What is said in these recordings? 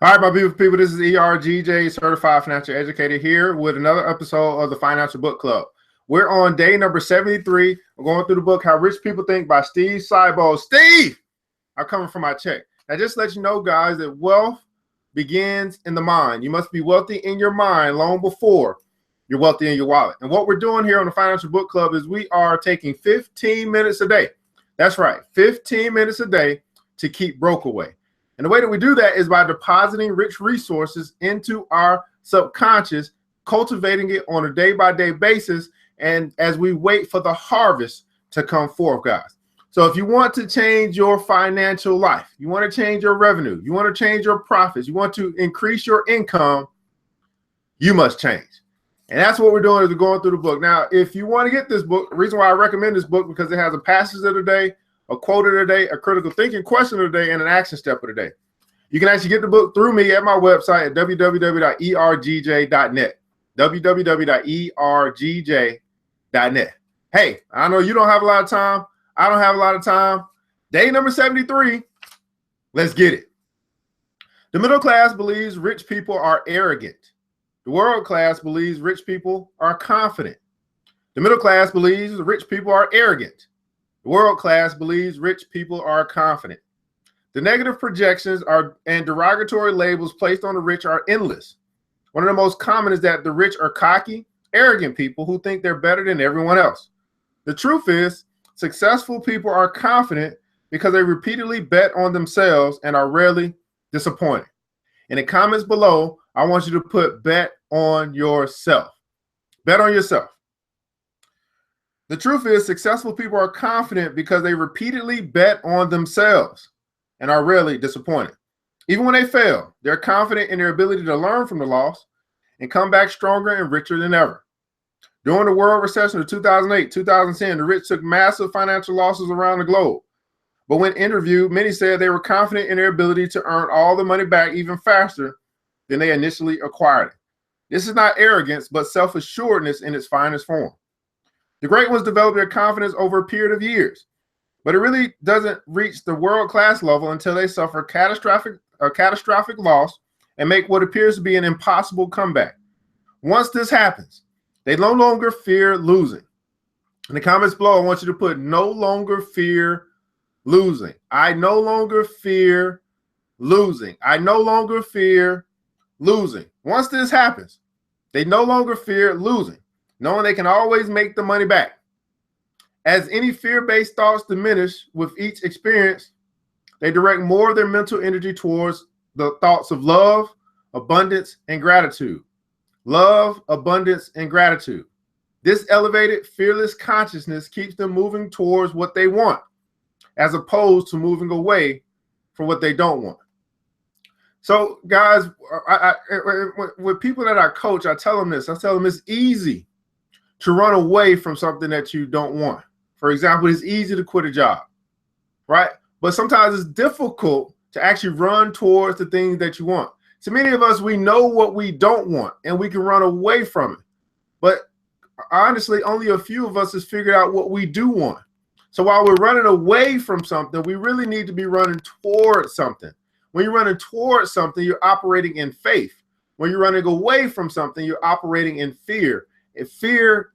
All right, my beautiful people, this is ERGJ, Certified Financial Educator, here with another episode of the Financial Book Club. We're on day number 73. We're going through the book, How Rich People Think by Steve Siebold. Steve, I'm coming for my check. Now, just to let you know, guys, that wealth begins in the mind. You must be wealthy in your mind long before you're wealthy in your wallet. And what we're doing here on the Financial Book Club is we are taking 15 minutes a day. That's right, 15 minutes a day to keep broke away. And the way that we do that is by depositing rich resources into our subconscious, cultivating it on a day-by-day basis, and as we wait for the harvest to come forth, guys. So if you want to change your financial life, you want to change your revenue, you want to change your profits, you want to increase your income, you must change. And that's what we're doing, is we're going through the book. Now, if you want to get this book, the reason why I recommend this book, because it has a passage of the day, a quote of the day, a critical thinking question of the day, and an action step of the day. You can actually get the book through me at my website at www.ergj.net. www.ergj.net. Hey, I know you don't have a lot of time. I don't have a lot of time. Day number 73. Let's get it. The middle class believes rich people are arrogant. The world class believes rich people are confident. The middle class believes rich people are arrogant. The world class believes rich people are confident. The negative projections and derogatory labels placed on the rich are endless. One of the most common is that the rich are cocky, arrogant people who think they're better than everyone else. The truth is, successful people are confident because they repeatedly bet on themselves and are rarely disappointed. In the comments below, I want you to put bet on yourself. Bet on yourself. The truth is, successful people are confident because they repeatedly bet on themselves and are rarely disappointed. Even when they fail, they're confident in their ability to learn from the loss and come back stronger and richer than ever. During the world recession of 2008-2010, the rich took massive financial losses around the globe. But when interviewed, many said they were confident in their ability to earn all the money back even faster than they initially acquired it. This is not arrogance, but self-assuredness in its finest form. The great ones develop their confidence over a period of years, but it really doesn't reach the world-class level until they suffer catastrophic loss and make what appears to be an impossible comeback. Once this happens, they no longer fear losing. In the comments below, I want you to put no longer fear losing. I no longer fear losing. I no longer fear losing. Once this happens, they no longer fear losing, knowing they can always make the money back. As any fear-based thoughts diminish with each experience, they direct more of their mental energy towards the thoughts of love, abundance, and gratitude. Love, abundance, and gratitude. This elevated, fearless consciousness keeps them moving towards what they want, as opposed to moving away from what they don't want. So, guys, with people that I coach, I tell them this. I tell them it's easy to run away from something that you don't want. For example, it's easy to quit a job, right? But sometimes it's difficult to actually run towards the things that you want. So many of us, we know what we don't want and we can run away from it. But honestly, only a few of us has figured out what we do want. So while we're running away from something, we really need to be running towards something. When you're running towards something, you're operating in faith. When you're running away from something, you're operating in fear. If fear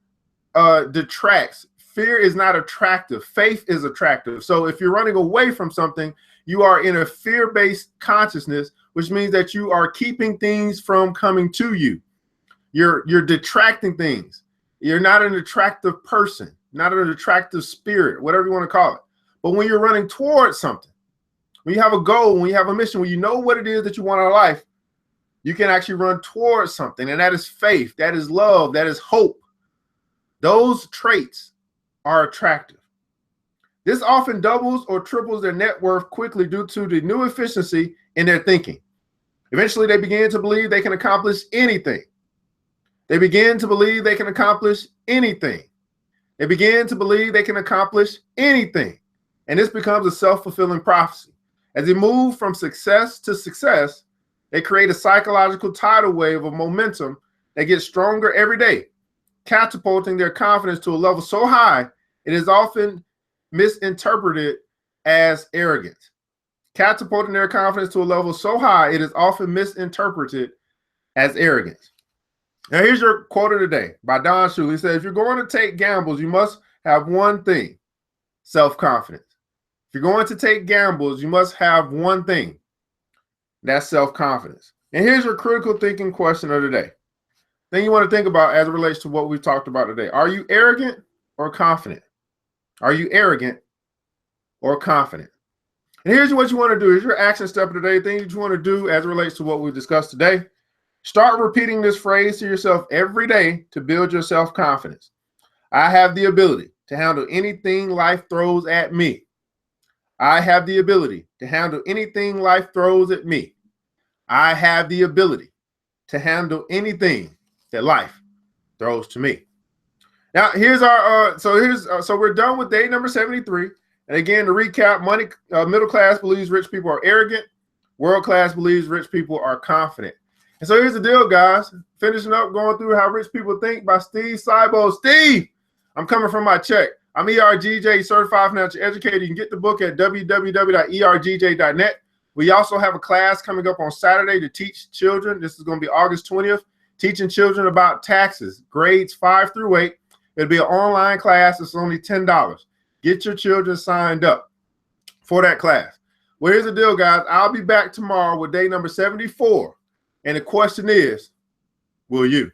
detracts, fear is not attractive. Faith is attractive. So if you're running away from something, you are in a fear-based consciousness, which means that you are keeping things from coming to you. You're detracting things. You're not an attractive person, not an attractive spirit, whatever you want to call it. But when you're running towards something, when you have a goal, when you have a mission, when you know what it is that you want in life, you can actually run towards something. And that is faith, that is love, that is hope. Those traits are attractive. This often doubles or triples their net worth quickly due to the new efficiency in their thinking. Eventually, they begin to believe they can accomplish anything. They begin to believe they can accomplish anything. They begin to believe they can accomplish anything. And this becomes a self-fulfilling prophecy. As they move from success to success, they create a psychological tidal wave of momentum that gets stronger every day, catapulting their confidence to a level so high, it is often misinterpreted as arrogance. catapulting their confidence to a level so high it is often misinterpreted as arrogance. Now, here's your quote of the day by Don Shula. He says, if you're going to take gambles, you must have one thing, self-confidence. If you're going to take gambles, you must have one thing, that's self-confidence. And here's your critical thinking question of the day. Thing you want to think about as it relates to what we've talked about today. Are you arrogant or confident? Are you arrogant or confident? And here's what you want to do. Here's your action step of the day. Thing that you want to do as it relates to what we discussed today. Start repeating this phrase to yourself every day to build your self-confidence. I have the ability to handle anything life throws at me. I have the ability to handle anything life throws at me. I have the ability to handle anything that life throws to me. Now, here's our so we're done with day number 73. And again, to recap, middle class believes rich people are arrogant. World class believes rich people are confident. And so here's the deal, guys. Finishing up, going through How Rich People Think by Steve Siebold. Steve, I'm coming from my check. I'm ERGJ, Certified Financial Educator. You can get the book at www.ergj.net. We also have a class coming up on Saturday to teach children. This is going to be August 20th, teaching children about taxes, grades 5 through 8. It'll be an online class. It's only $10. Get your children signed up for that class. Well, here's the deal, guys. I'll be back tomorrow with day number 74. And the question is, will you?